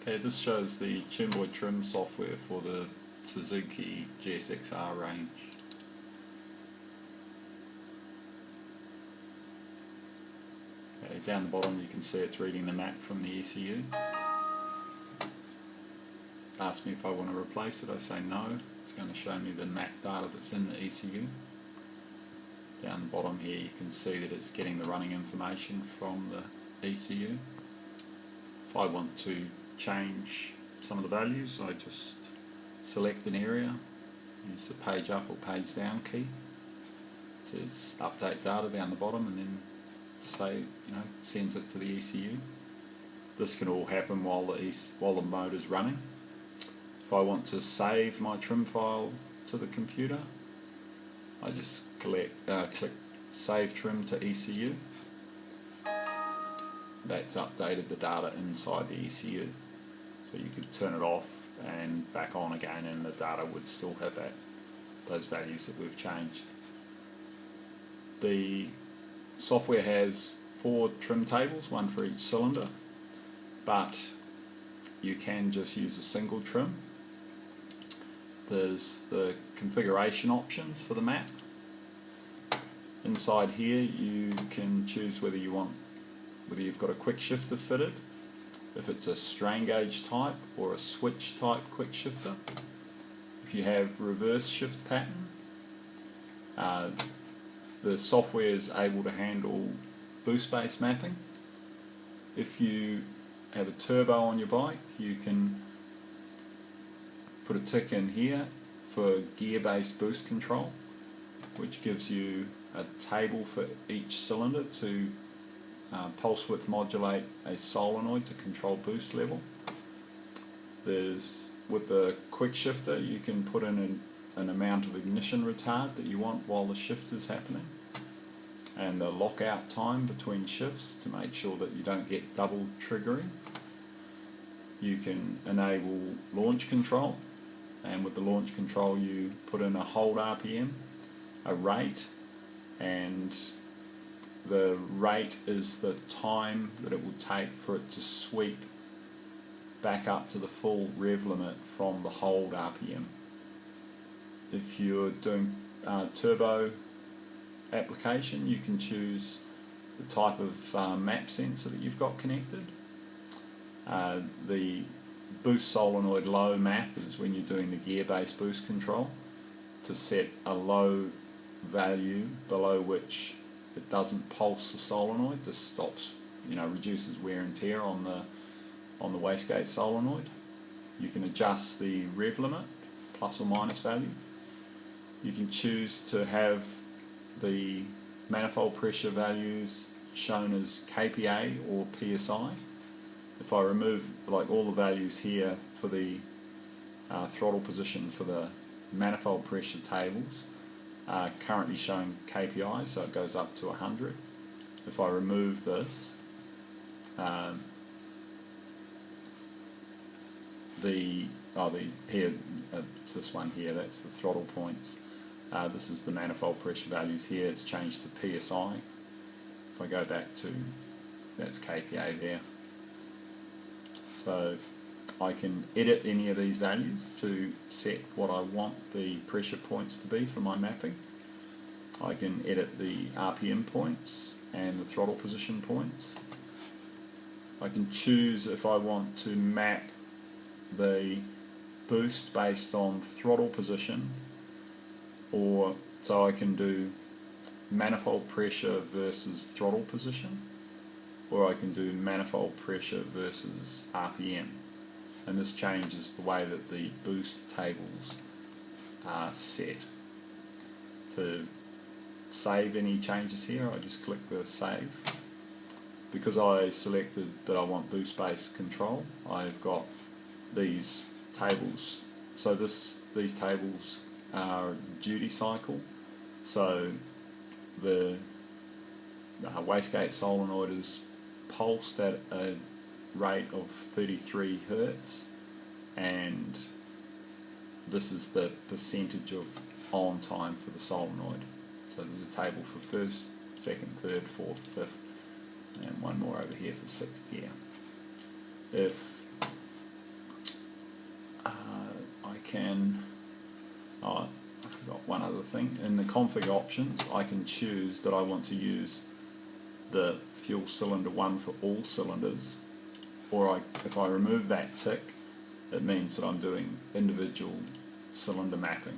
Okay, this shows the TuneBoyTrim software for the Suzuki GSXR range. Okay, down the bottom you can see it's reading the map from the ECU. Asks me if I want to replace it, I say no. It's going to show me the map data that's in the ECU. Down the bottom here you can see that it's getting the running information from the ECU. If I want to change some of the values, I just select an area, use the page up or page down key. It says update data down the bottom and then sends it to the ECU. This can all happen while the mode is running. If I want to save my trim file to the computer, I just click Save Trim to ECU. That's updated the data inside the ECU. So you could turn it off and back on again and the data would still have those values that we've changed. The software has 4 trim tables, one for each cylinder, but you can just use a single trim. There's the configuration options for the map. Inside here you can choose whether you've got a quick shifter fitted, if it's a strain gauge type or a switch type quick shifter. If you have reverse shift pattern, the software is able to handle boost base mapping. If you have a turbo on your bike, you can put a tick in here for gear-based boost control, which gives you a table for each cylinder to pulse width modulate a solenoid to control boost level. With the quick shifter you can put in an amount of ignition retard that you want while the shift is happening, and the lockout time between shifts to make sure that you don't get double triggering. You can enable launch control, and with the launch control you put in a hold RPM, a rate, and the rate is the time that it will take for it to sweep back up to the full rev limit from the hold RPM. If you're doing turbo application, you can choose the type of map sensor that you've got connected. The boost solenoid low map is when you're doing the gear-based boost control, to set a low value below which it doesn't pulse the solenoid. This stops, reduces wear and tear on the wastegate solenoid. You can adjust the rev limit, plus or minus value. You can choose to have the manifold pressure values shown as kPa or PSI. If I remove all the values here for the throttle position for the manifold pressure tables, currently showing kPi, so it goes up to 100. If I remove this, it's this one here, that's the throttle points. This is the manifold pressure values here, it's changed to PSI. If I go back to, that's kPa there. So I can edit any of these values to set what I want the pressure points to be for my mapping. I can edit the RPM points and the throttle position points. I can choose if I want to map the boost based on throttle position, or so I can do manifold pressure versus throttle position, or I can do manifold pressure versus RPM. And this changes the way that the boost tables are set. To save any changes here, I just click the save. Because I selected that I want boost based control, I've got these tables. So these tables are duty cycle. So the wastegate solenoid is pulsed at a rate of 33 Hertz, and this is the percentage of on time for the solenoid. So there's a table for first, second, third, fourth, fifth, and one more over here for sixth gear. If can, oh, I forgot one other thing, in the config options I can choose that I want to use the fuel cylinder 1 for all cylinders, or if I remove that tick, it means that I'm doing individual cylinder mapping.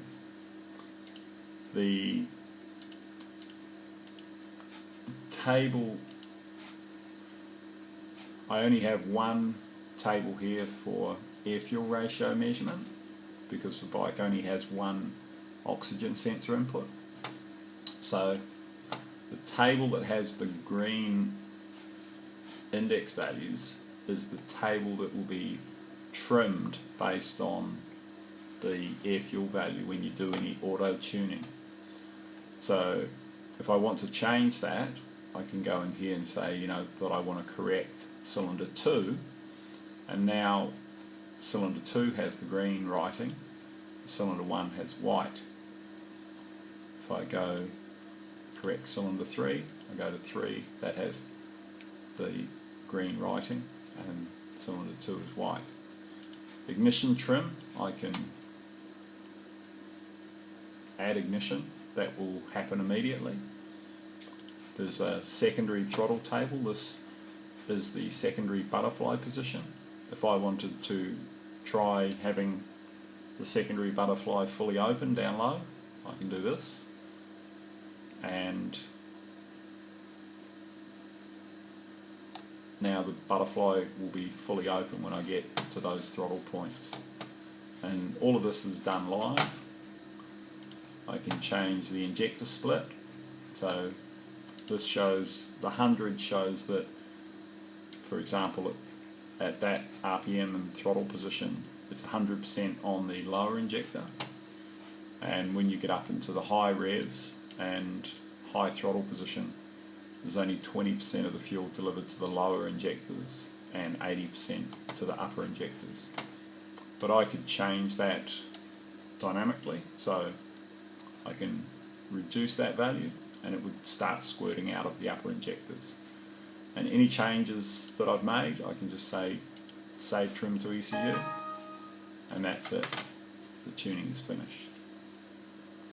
The table, I only have one table here for air-fuel ratio measurement because the bike only has one oxygen sensor input. So the table that has the green index values is the table that will be trimmed based on the air-fuel value when you do any auto tuning. So if I want to change that, I can go in here and say, you know, that I want to correct cylinder 2, and now cylinder 2 has the green writing, cylinder 1 has white. If I go correct cylinder 3, I go to 3, that has the green writing, and cylinder 2 is white. Ignition trim, I can add ignition, that will happen immediately. There's a secondary throttle table, this is the secondary butterfly position. If I wanted to try having the secondary butterfly fully open down low, I can do this, and now the butterfly will be fully open when I get to those throttle points. And all of this is done live. I can change the injector split, so this shows, the 100 shows that, for example, at that RPM and throttle position, it's 100% on the lower injector, and when you get up into the high revs and high throttle position, there's only 20% of the fuel delivered to the lower injectors and 80% to the upper injectors. But I could change that dynamically, so I can reduce that value and it would start squirting out of the upper injectors. And any changes that I've made, I can just say save trim to ECU, and that's it. The tuning is finished.